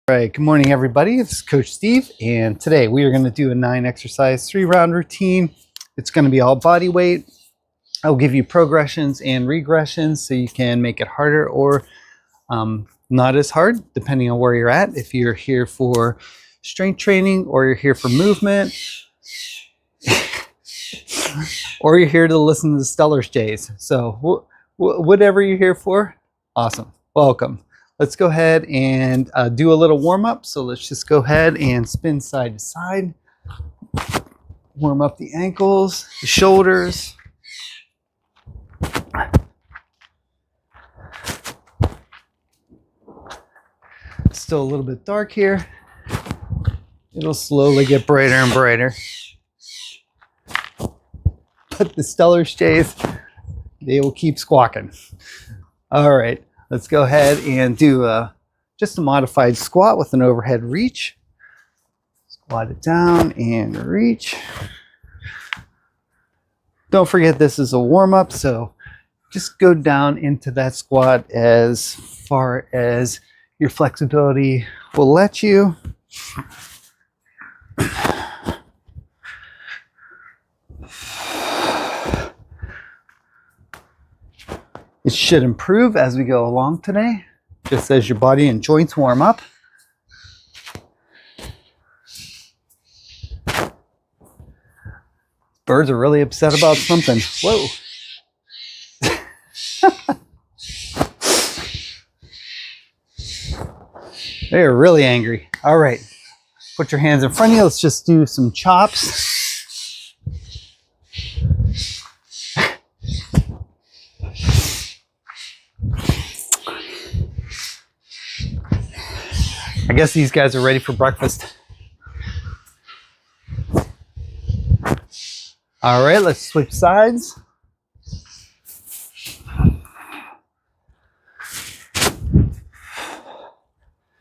All right, good morning, everybody. This is Coach Steve, and today we are going to do a 9-exercise 3-round routine. It's going to be all body weight. I'll give you progressions and regressions so you can make it harder or not as hard, depending on where you're at. If you're here for strength training, or you're here for movement, or you're here to listen to the Stellar's Jays. So whatever you're here for, awesome. Welcome. Let's go ahead and do a little warm up. So let's just go ahead and spin side to side. Warm up the ankles, the shoulders. Still a little bit dark here. It'll slowly get brighter and brighter. But the Stellar's Jays, they will keep squawking. All right. Let's go ahead and do just a modified squat with an overhead reach. Squat it down and reach. Don't forget this is a warm-up, so just go down into that squat as far as your flexibility will let you. It should improve as we go along today, just as your body and joints warm up. Birds are really upset about something. Whoa. They are really angry. All right. Put your hands in front of you. Let's just do some chops. I guess these guys are ready for breakfast. All right, let's switch sides.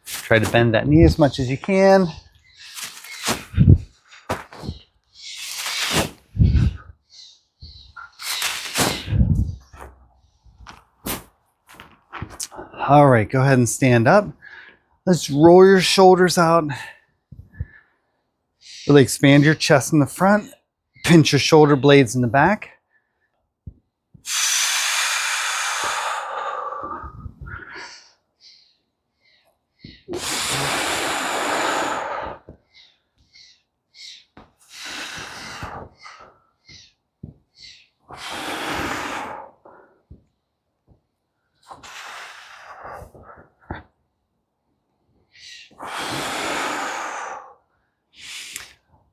Try to bend that knee as much as you can. All right, go ahead and stand up. Let's roll your shoulders out. Really expand your chest in the front. Pinch your shoulder blades in the back.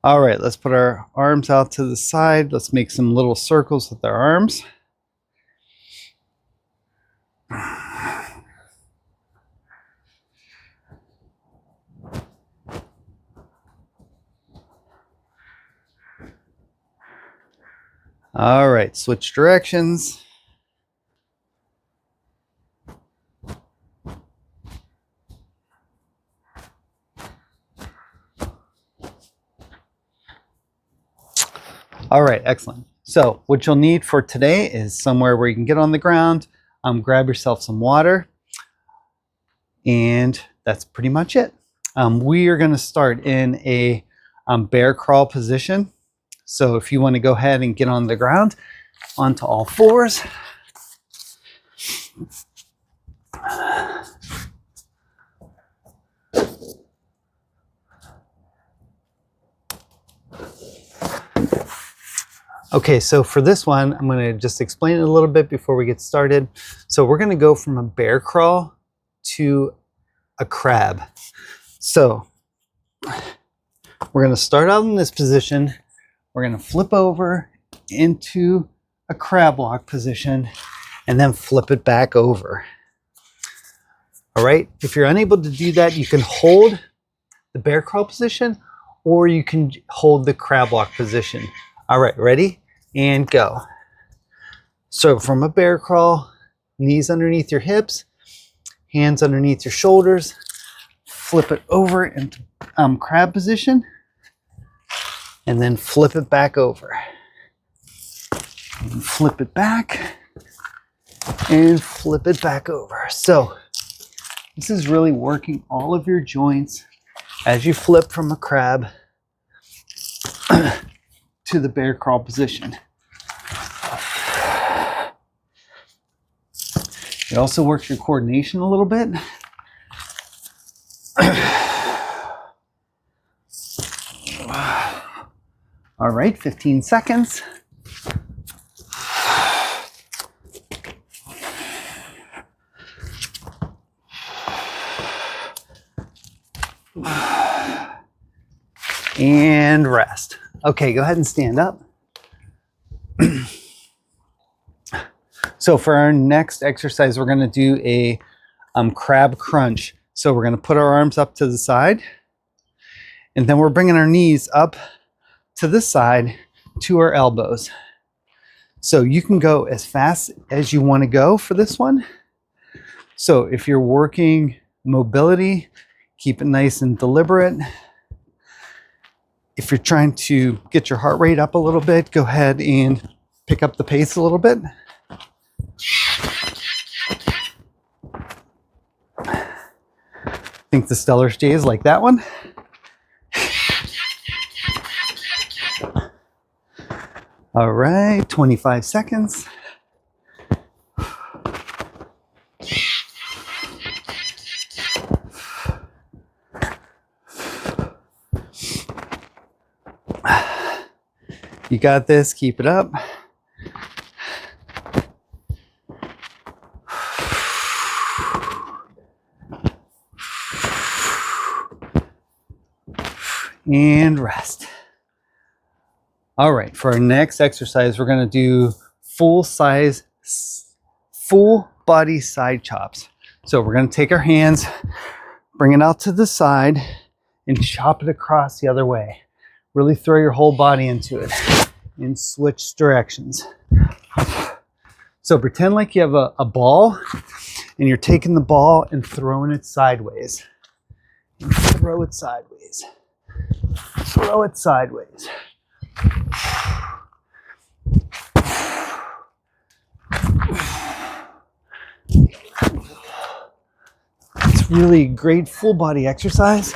All right, let's put our arms out to the side. Let's make some little circles with our arms. All right, switch directions. All right, excellent. So what you'll need for today is somewhere where you can get on the ground, grab yourself some water, and that's pretty much it. We are going to start in a bear crawl position. So if you want to go ahead and get on the ground, onto all fours. Okay, so for this one, I'm going to just explain it a little bit before we get started. So we're going to go from a bear crawl to a crab. So we're going to start out in this position. We're going to flip over into a crab walk position and then flip it back over. All right, if you're unable to do that, you can hold the bear crawl position or you can hold the crab walk position. All right, ready? And go. So from a bear crawl, knees underneath your hips, hands underneath your shoulders, flip it over into crab position, and then flip it back over. And flip it back, and flip it back over. So This is really working all of your joints as you flip from a crab to the bear crawl position. It also works your coordination a little bit. All right, 15 seconds. And rest. Okay, go ahead and stand up. So for our next exercise, we're going to do a crab crunch. So we're going to put our arms up to the side, and then we're bringing our knees up to the side to our elbows. So you can go as fast as you want to go for this one. So if you're working mobility, keep it nice and deliberate. If you're trying to get your heart rate up a little bit, go ahead and pick up the pace a little bit. I think the stellar stays like that one. All right, 25 seconds. You got this, keep it up. And rest. All right, for our next exercise, we're going to do full body side chops. So we're going to take our hands, bring it out to the side, and chop it across the other way. Really throw your whole body into it and switch directions. So pretend like you have a ball, and you're taking the ball and throwing it sideways. And throw it sideways. Throw it sideways. It's really great full body exercise.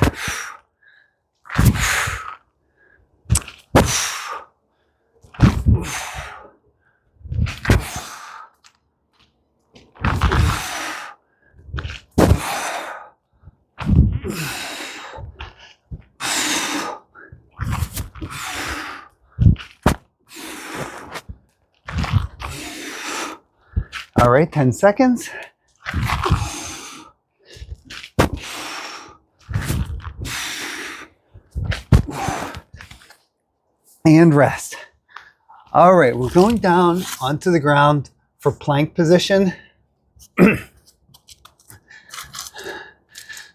All right, 10 seconds. And rest. All right, we're going down onto the ground for plank position.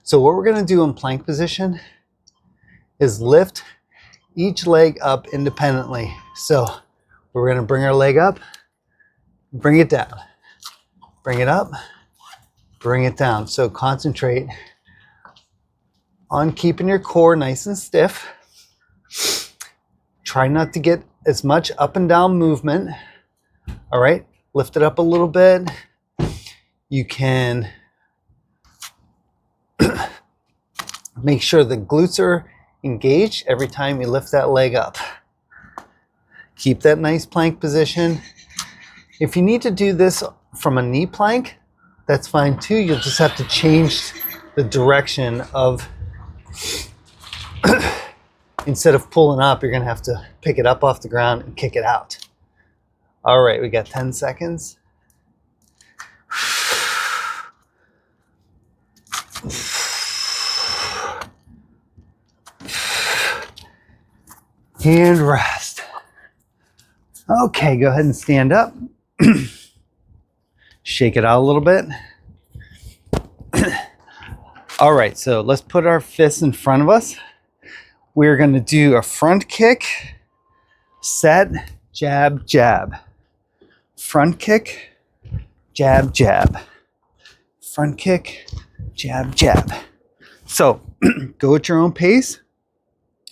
So what we're going to do in plank position is lift each leg up independently. So we're going to bring our leg up, bring it down, bring it up, bring it down. So concentrate on keeping your core nice and stiff. Try not to get as much up and down movement. All right, lift it up a little bit. You can make sure the glutes are engaged every time you lift that leg up. Keep that nice plank position. If you need to do this from a knee plank, that's fine too. You'll just have to change the direction of instead of pulling up, you're going to have to pick it up off the ground and kick it out. All right, we got 10 seconds. And rest. Okay, go ahead and stand up. Shake it out a little bit. All right, so let's put our fists in front of us. We're going to do a front kick, set, jab, jab. Front kick, jab, jab. Front kick, jab, jab. So go at your own pace.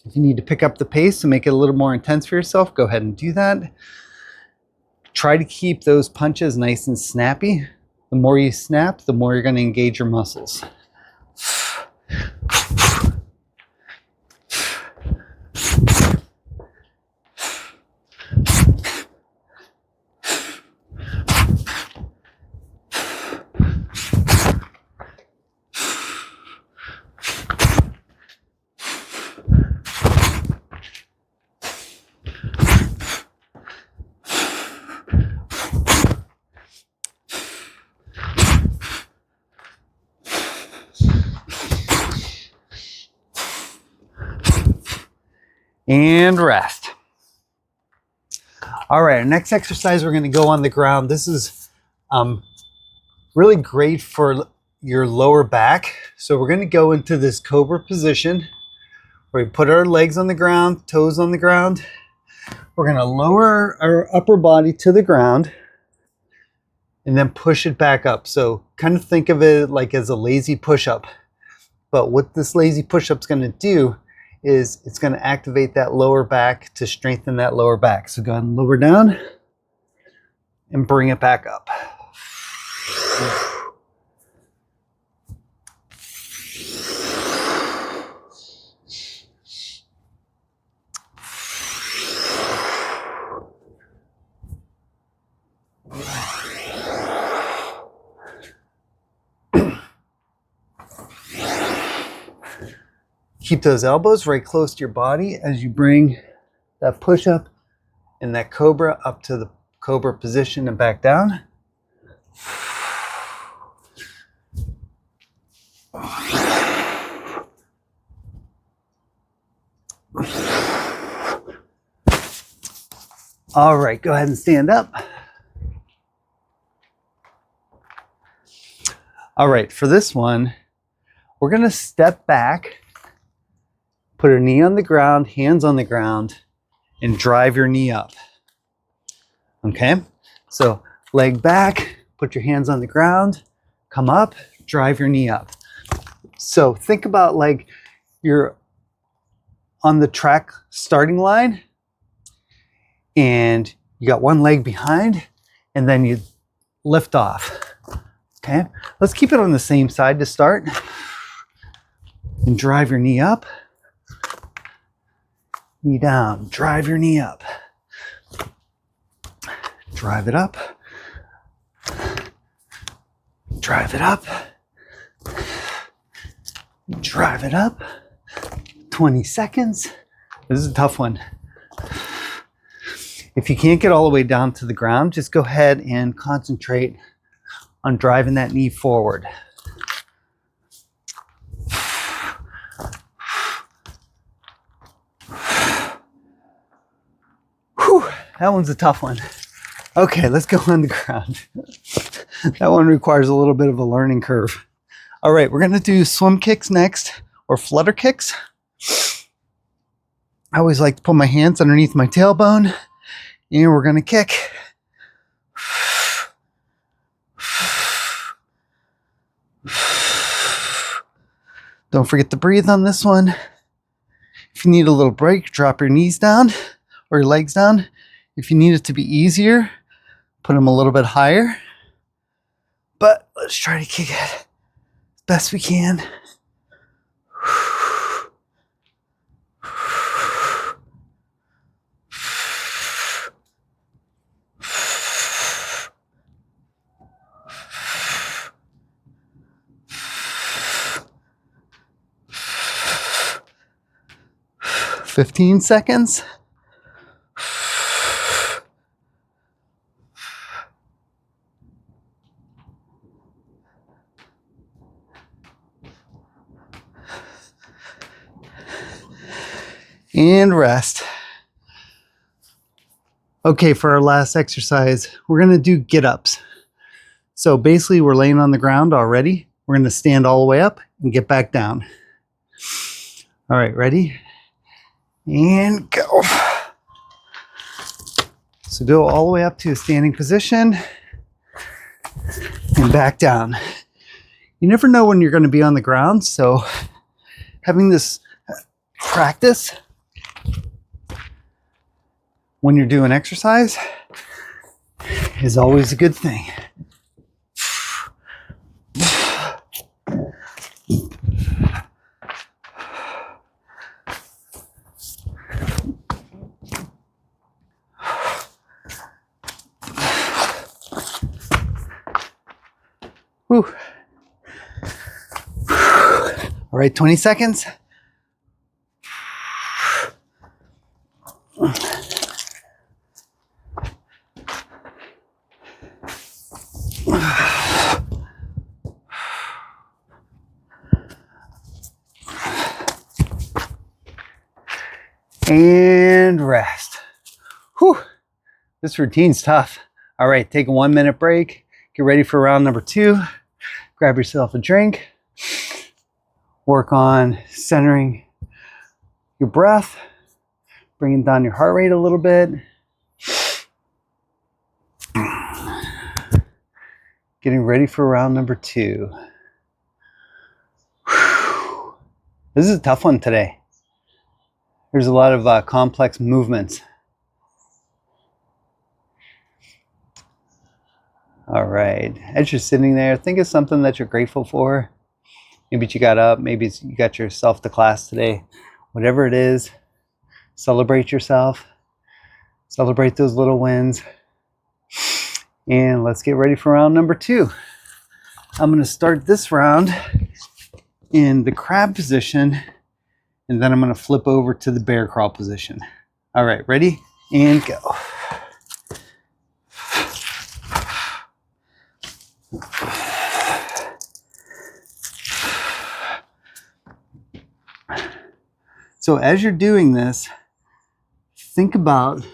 If you need to pick up the pace to make it a little more intense for yourself, go ahead and do that. Try to keep those punches nice and snappy. The more you snap, the more you're going to engage your muscles. And rest. All right, our next exercise, we're going to go on the ground. This is really great for your lower back. So we're going to go into this cobra position where we put our legs on the ground, toes on the ground. We're going to lower our upper body to the ground and then push it back up. So kind of think of it like as a lazy push-up. But what this lazy push-up is going to do is it's going to activate that lower back to strengthen that lower back. So go ahead and lower down and bring it back up. Keep those elbows very close to your body as you bring that push-up and that cobra up to the cobra position and back down. All right, go ahead and stand up. All right, for this one, we're going to step back. Put a knee on the ground, hands on the ground, and drive your knee up. Okay? So leg back, put your hands on the ground, come up, drive your knee up. So think about like you're on the track starting line and you got one leg behind and then you lift off. Okay? Let's keep it on the same side to start. And drive your knee up. Knee down, drive your knee up. Drive it up. Drive it up. Drive it up. 20 seconds. This is a tough one. If you can't get all the way down to the ground, just go ahead and concentrate on driving that knee forward. That one's a tough one. Okay, let's go on the ground. That one requires a little bit of a learning curve. All right, we're gonna do swim kicks next, or flutter kicks. I always like to put my hands underneath my tailbone, and we're gonna kick. Don't forget to breathe on this one. If you need a little break, drop your knees down or your legs down. If you need it to be easier, put them a little bit higher. But let's try to kick it as best we can. 15 seconds. And rest. Okay, for our last exercise, we're going to do get-ups. So basically, we're laying on the ground already. We're going to stand all the way up and get back down. All right, ready? And go. So go all the way up to a standing position and back down. You never know when you're going to be on the ground, so having this practice when you're doing exercise is always a good thing. All right, 20 seconds. And rest. Whew. This routine's tough. All right, take a 1 minute break. Get ready for round number 2. Grab yourself a drink. Work on centering your breath, bringing down your heart rate a little bit. Getting ready for round number 2. Whew. This is a tough one today. There's a lot of complex movements. All right, as you're sitting there, think of something that you're grateful for. Maybe you got up, maybe you got yourself to class today. Whatever it is, celebrate yourself. Celebrate those little wins. And let's get ready for round number 2. I'm going to start this round in the crab position, and then I'm going to flip over to the bear crawl position. All right, ready? And go. So as you're doing this, think about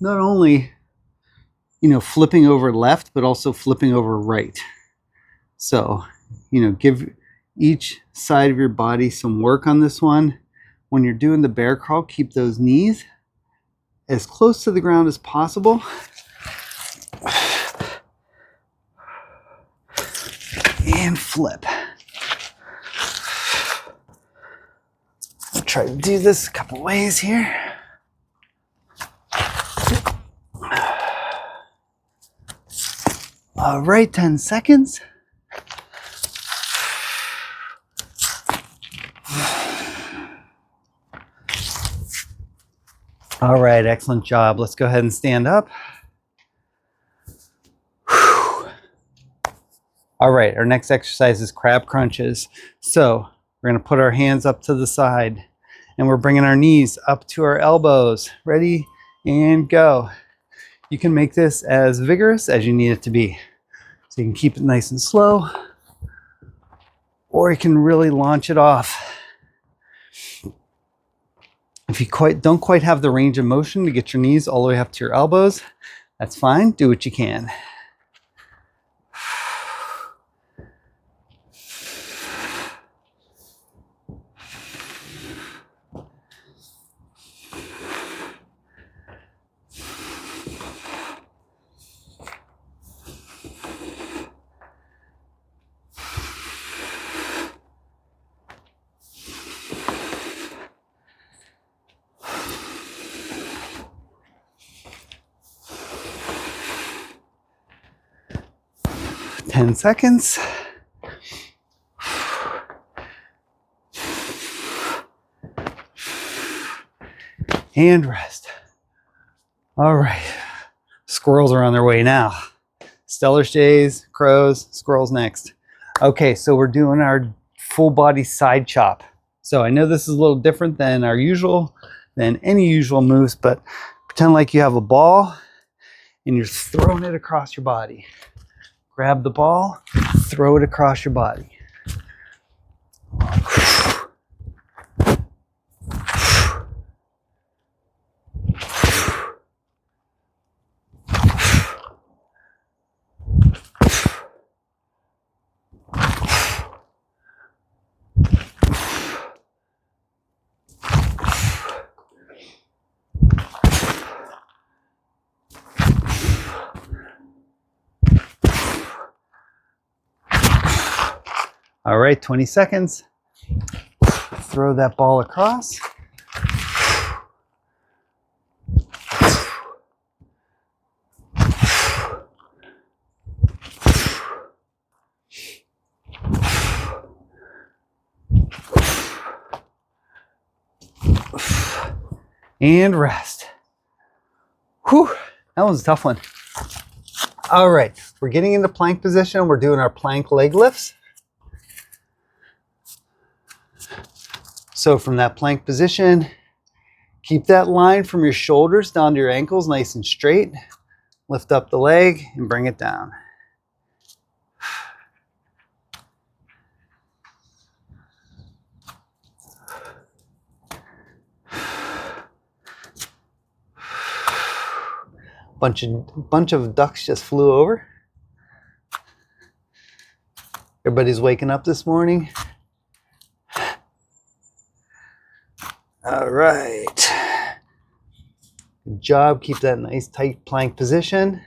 not only, flipping over left, but also flipping over right. So, give each side of your body some work on this one. When you're doing the bear crawl, keep those knees as close to the ground as possible. And flip. I'll try to do this a couple ways here. All right, 10 seconds. All right, excellent job. Let's go ahead and stand up. All right, our next exercise is crab crunches. So we're going to put our hands up to the side and we're bringing our knees up to our elbows. Ready and go. You can make this as vigorous as you need it to be. So you can keep it nice and slow, or you can really launch it off. If you don't quite have the range of motion to get your knees all the way up to your elbows, that's fine. Do what you can. Ten seconds. And rest. All right. Squirrels are on their way now. Stellar jays, crows, squirrels next. Okay, so we're doing our full body side chop. So I know this is a little different than any usual moves, but pretend like you have a ball and you're throwing it across your body. Grab the ball, throw it across your body. All right, 20 seconds. Throw that ball across. And rest. Whew, that was a tough one. All right, we're getting into plank position. We're doing our plank leg lifts. So from that plank position, keep that line from your shoulders down to your ankles nice and straight. Lift up the leg and bring it down. Bunch of ducks just flew over. Everybody's waking up this morning. All right. Good job. Keep that nice tight plank position.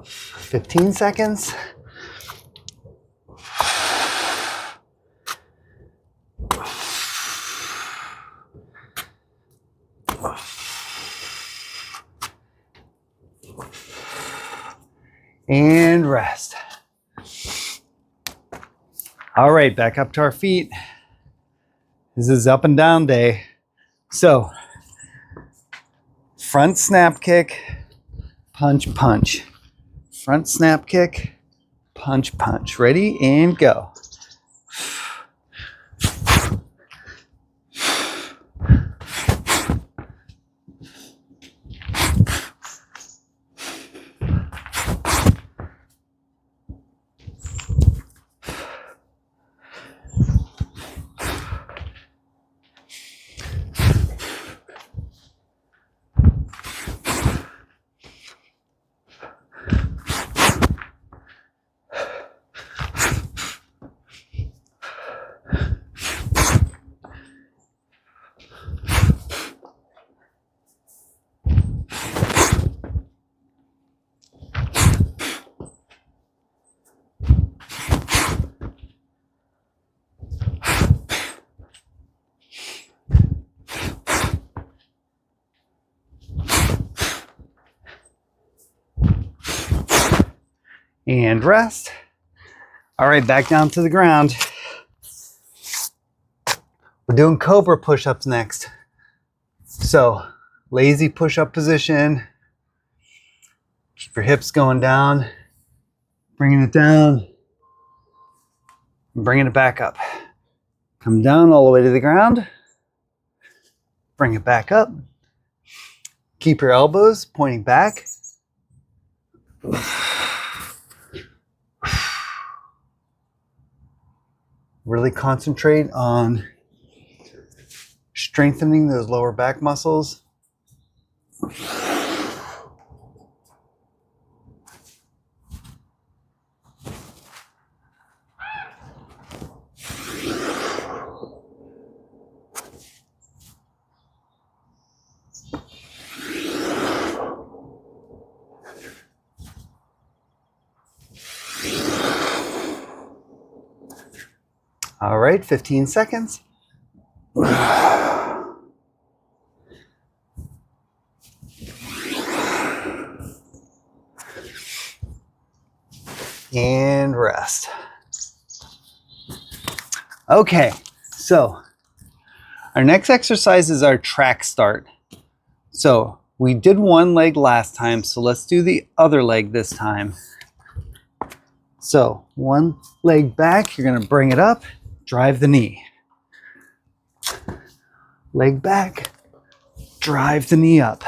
"15 seconds. And rest. All right, back up to our feet. This is up and down day. So, front snap kick, punch, punch. Front snap kick, punch, punch. Ready and go. And rest. All right, back down to the ground. We're doing cobra push-ups next. So, lazy push-up position. Keep your hips going down. Bringing it down. Bringing it back up. Come down all the way to the ground. Bring it back up. Keep your elbows pointing back. Really concentrate on strengthening those lower back muscles. All right, 15 seconds. And rest. Okay, so our next exercise is our track start. So we did one leg last time, so let's do the other leg this time. So one leg back, you're gonna bring it up, drive the knee. Leg back, drive the knee up.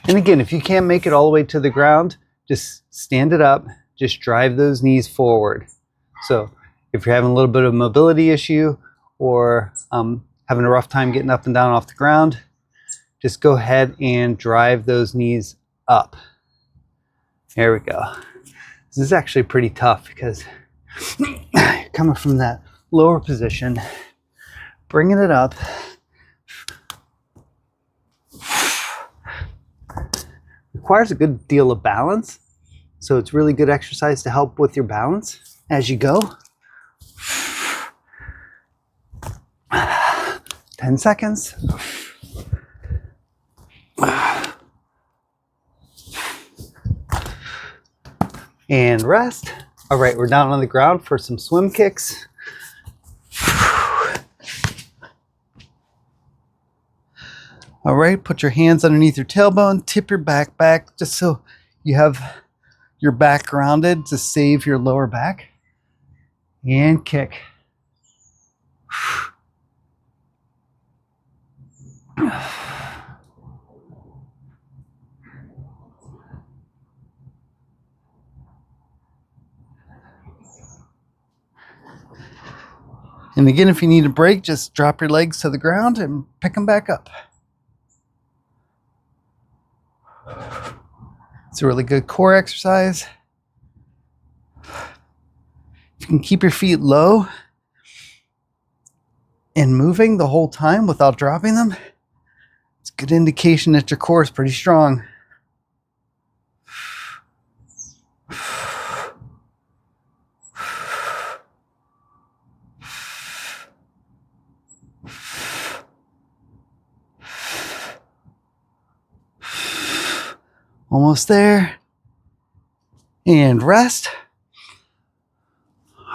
And again, if you can't make it all the way to the ground, just stand it up, just drive those knees forward. So if you're having a little bit of a mobility issue or having a rough time getting up and down off the ground, just go ahead and drive those knees up. There we go. This is actually pretty tough because coming from that lower position, bringing it up, requires a good deal of balance. So it's really good exercise to help with your balance as you go. 10 seconds. And rest. All right, we're down on the ground for some swim kicks. All right, put your hands underneath your tailbone, tip your back back, just so you have your back grounded to save your lower back. And kick. And again, if you need a break, just drop your legs to the ground and pick them back up. It's a really good core exercise. If you can keep your feet low and moving the whole time without dropping them, it's a good indication that your core is pretty strong. Almost there. And rest.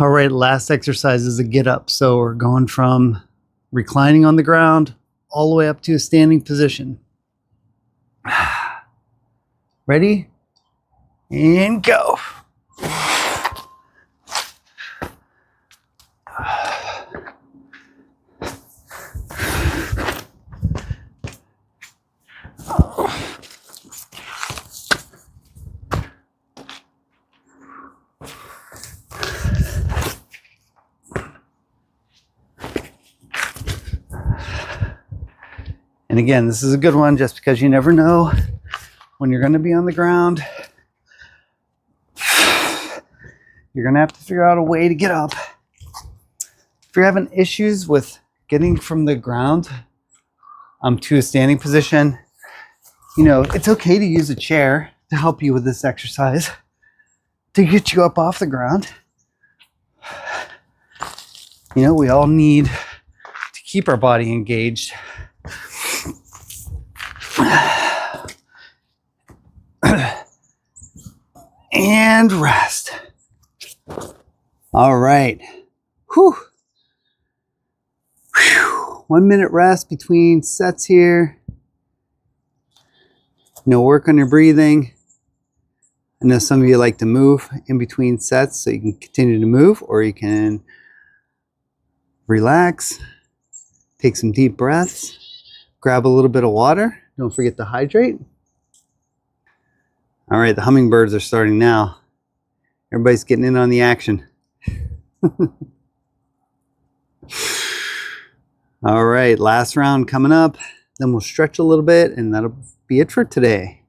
All right, last exercise is a get up. So we're going from reclining on the ground all the way up to a standing position. Ready? And go. And again, this is a good one just because you never know when you're going to be on the ground. You're going to have to figure out a way to get up. If you're having issues with getting from the ground to a standing position, you know, it's okay to use a chair to help you with this exercise to get you up off the ground. You know, we all need to keep our body engaged. And rest. All right. Whew. 1 minute rest between sets here. You know, work on your breathing. I know some of you like to move in between sets, so you can continue to move, or you can relax, take some deep breaths, grab a little bit of water. Don't forget to hydrate. All right, the hummingbirds are starting now. Everybody's getting in on the action. All right, last round coming up. Then we'll stretch a little bit, and that'll be it for today.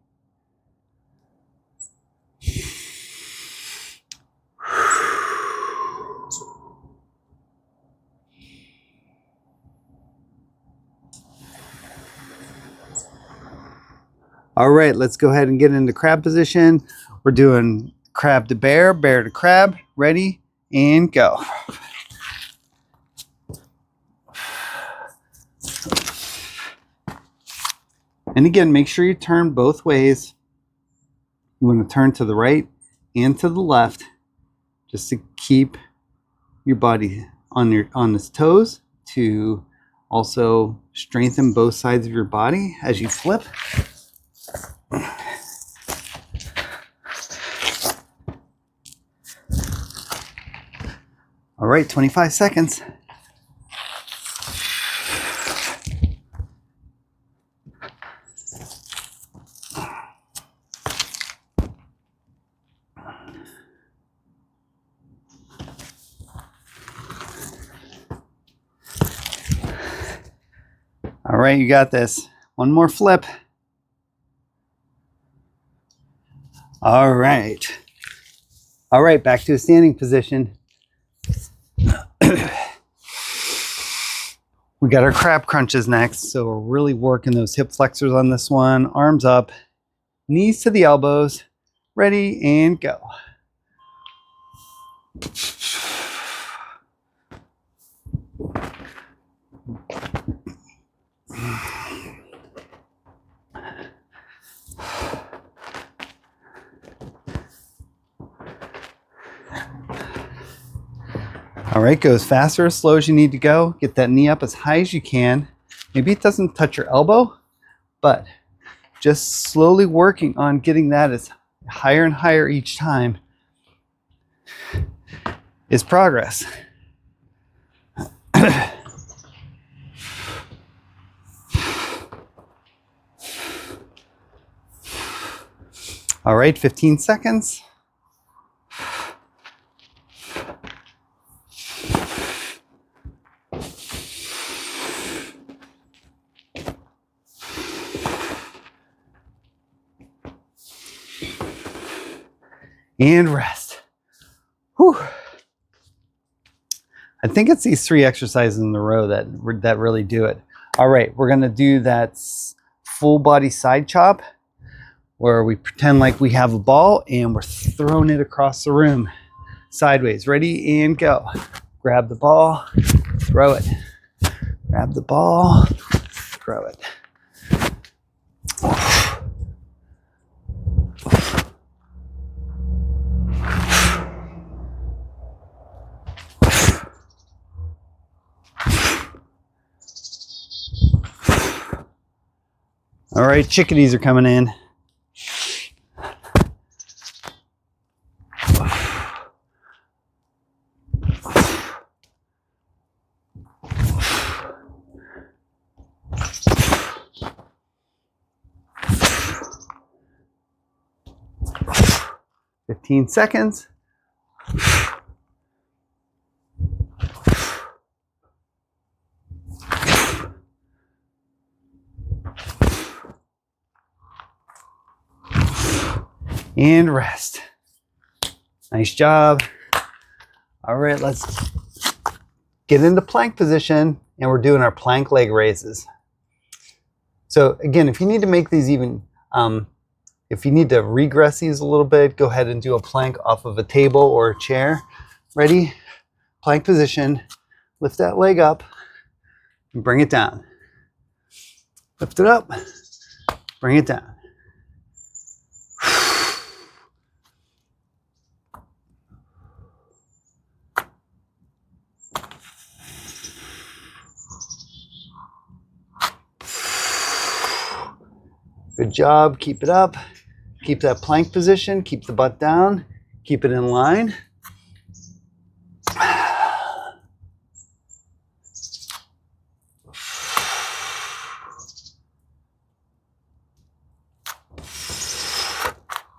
All right, let's go ahead and get into crab position. We're doing crab to bear, bear to crab. Ready and go. And again, make sure you turn both ways. You want to turn to the right and to the left, just to keep your body on its toes, to also strengthen both sides of your body as you flip. All right, 25 seconds. All right, you got this. One more flip. All right. All right, back to a standing position. We got our crab crunches next, so we're really working those hip flexors on this one. Arms up, knees to the elbows. Ready and go. All right, go as fast or as slow as you need to go. Get that knee up as high as you can. Maybe it doesn't touch your elbow, but just slowly working on getting that as higher and higher each time is progress. All right, 15 seconds. And rest. Whew. I think it's these 3 exercises in a row that really do it. All right, we're gonna do that full body side chop where we pretend like we have a ball and we're throwing it across the room sideways. Ready and go. Grab the ball, throw it. Grab the ball, throw it. All right, chickadees are coming in. Fifteen seconds. And rest. Nice job. All right, let's get into plank position, and we're doing our plank leg raises. So again, if you need to make these even, if you need to regress these a little bit, go ahead and do a plank off of a table or a chair. Ready? Plank position. Lift that leg up and bring it down. Lift it up, bring it down. Good job, keep it up. Keep that plank position, keep the butt down, keep it in line.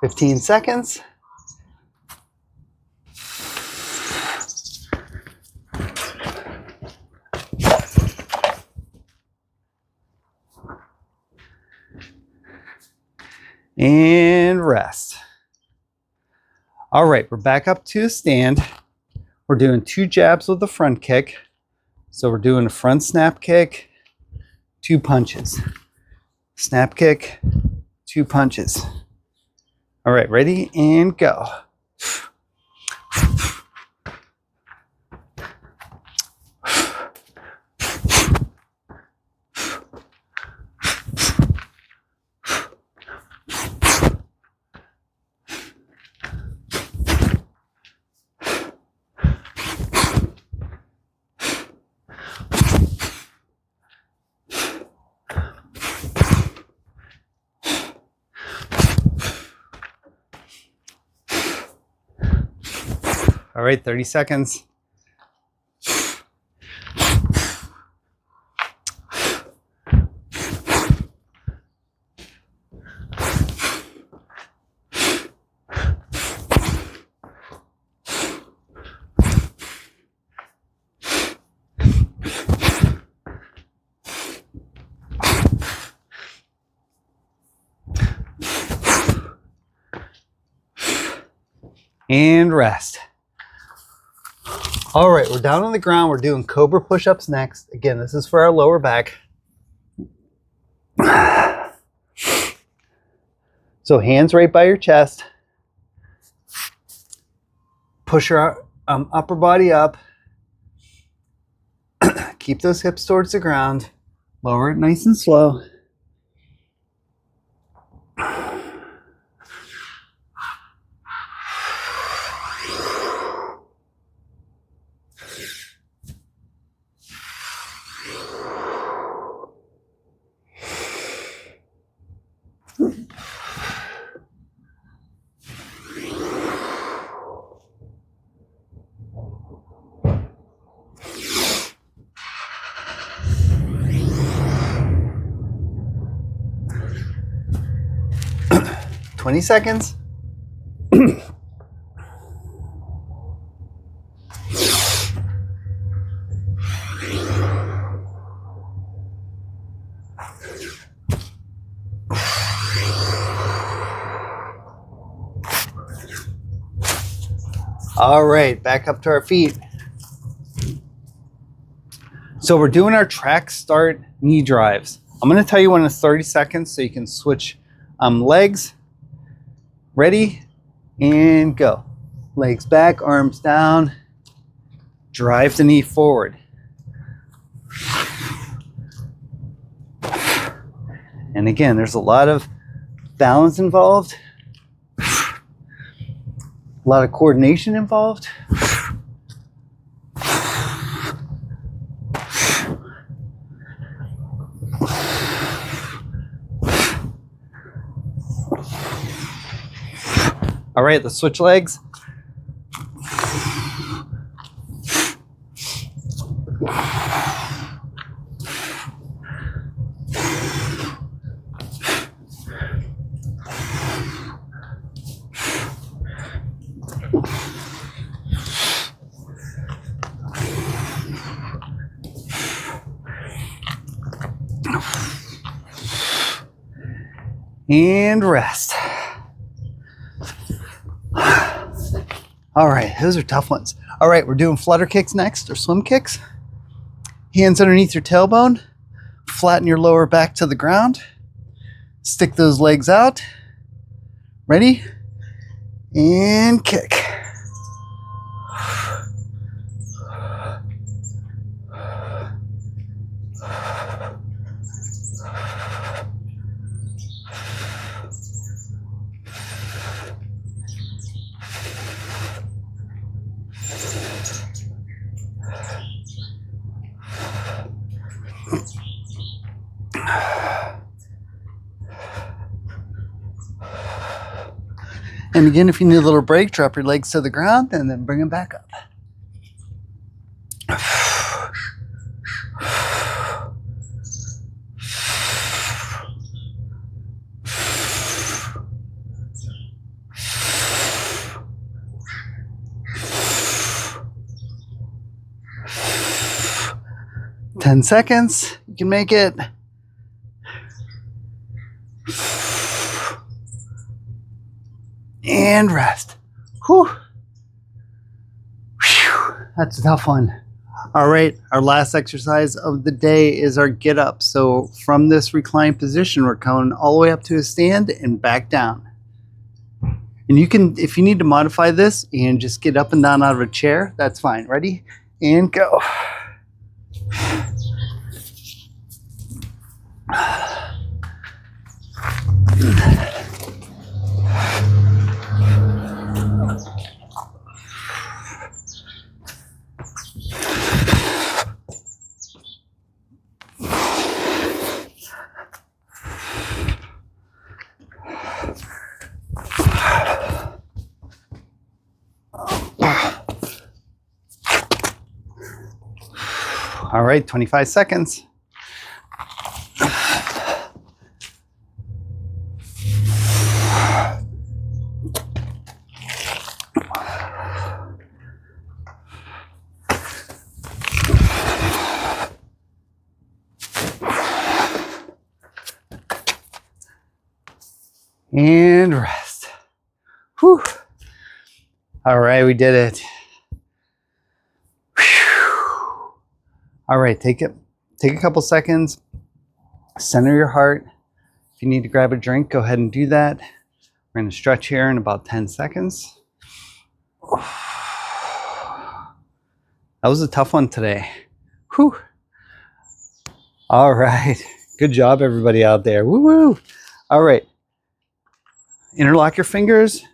Fifteen seconds. And rest. All right, we're back up to a stand. We're doing 2 jabs with the front kick. So we're doing a front snap kick, 2 punches. Snap kick, 2 punches. All right, ready and go. All right, 30 seconds. And rest. All right, we're down on the ground. We're doing cobra push-ups next. Again, this is for our lower back. So hands right by your chest. Push your upper body up. Keep those hips towards the ground. Lower it nice and slow. 20 seconds. All right, back up to our feet. So we're doing our track start knee drives. I'm going to tell you when it's 30 seconds so you can switch legs. Ready and go. Legs back, arms down. Drive the knee forward. And again, there's a lot of balance involved. A lot of coordination involved. All right, let's switch legs. And rest. All right, those are tough ones. All right, we're doing flutter kicks next, or swim kicks. Hands underneath your tailbone. Flatten your lower back to the ground. Stick those legs out. Ready? And kick. And again, if you need a little break, drop your legs to the ground and then bring them back up. 10 seconds. You can make it. And rest. Whew. Whew. That's a tough one. All right, our last exercise of the day is our get up. So from this reclined position, we're coming all the way up to a stand and back down. And you can, if you need to modify this and just get up and down out of a chair, that's fine. Ready? And go. All right, 25 seconds. And rest. Whew. All right, we did it. Whew. All right, take a couple seconds, center your heart. If you need to grab a drink, go ahead and do that. We're gonna stretch here in about 10 seconds. That was a tough one today. Whew. All right, good job everybody out there. Woo-woo. All right, interlock your fingers,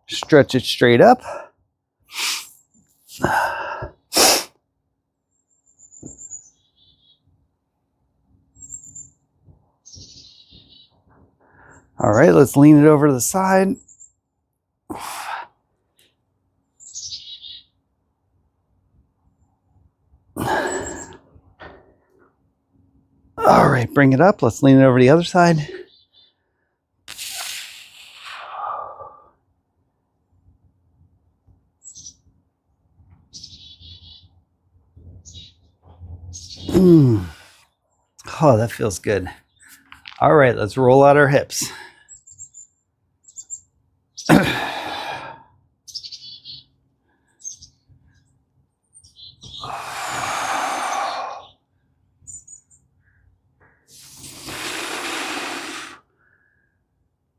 stretch it straight up. All right, let's lean it over to the side. All right, bring it up. Let's lean it over to the other side. Oh, that feels good. All right, let's roll out our hips.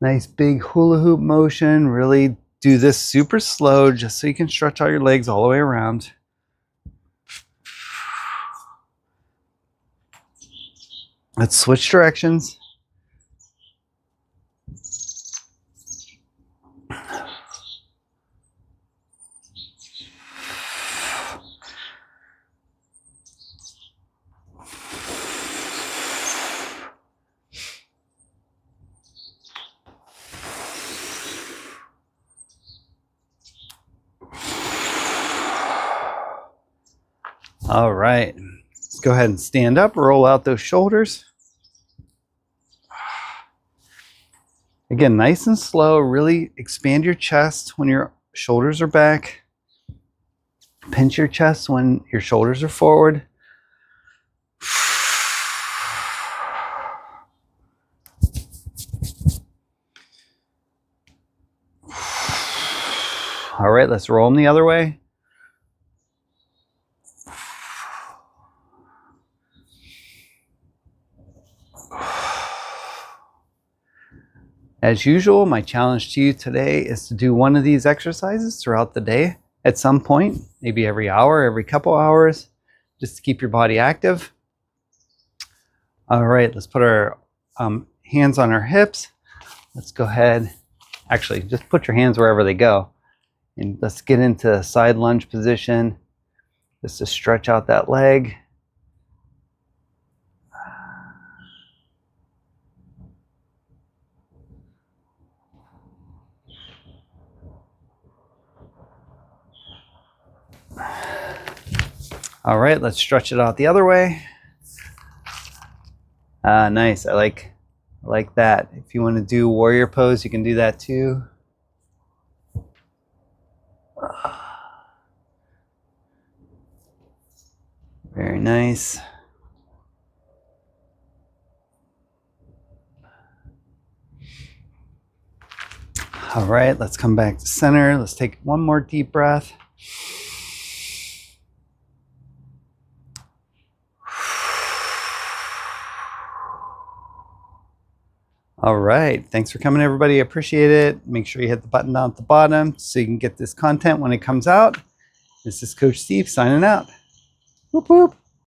Nice big hula hoop motion. Really do this super slow just so you can stretch out your legs all the way around. Let's switch directions. All right, let's go ahead and stand up, roll out those shoulders. Again, nice and slow, really expand your chest when your shoulders are back. Pinch your chest when your shoulders are forward. All right, let's roll them the other way. As usual, my challenge to you today is to do one of these exercises throughout the day at some point, maybe every hour, every couple hours, just to keep your body active. All right, let's put our hands on our hips. Let's go ahead. Actually, just put your hands wherever they go. And let's get into side lunge position, just to stretch out that leg. All right, let's stretch it out the other way. Nice, I like that. If you want to do warrior pose, you can do that too. Very nice. All right, let's come back to center. Let's take one more deep breath. All right, thanks for coming, everybody. I appreciate it. Make sure you hit the button down at the bottom so you can get this content when it comes out. This is Coach Steve signing out. Whoop, whoop.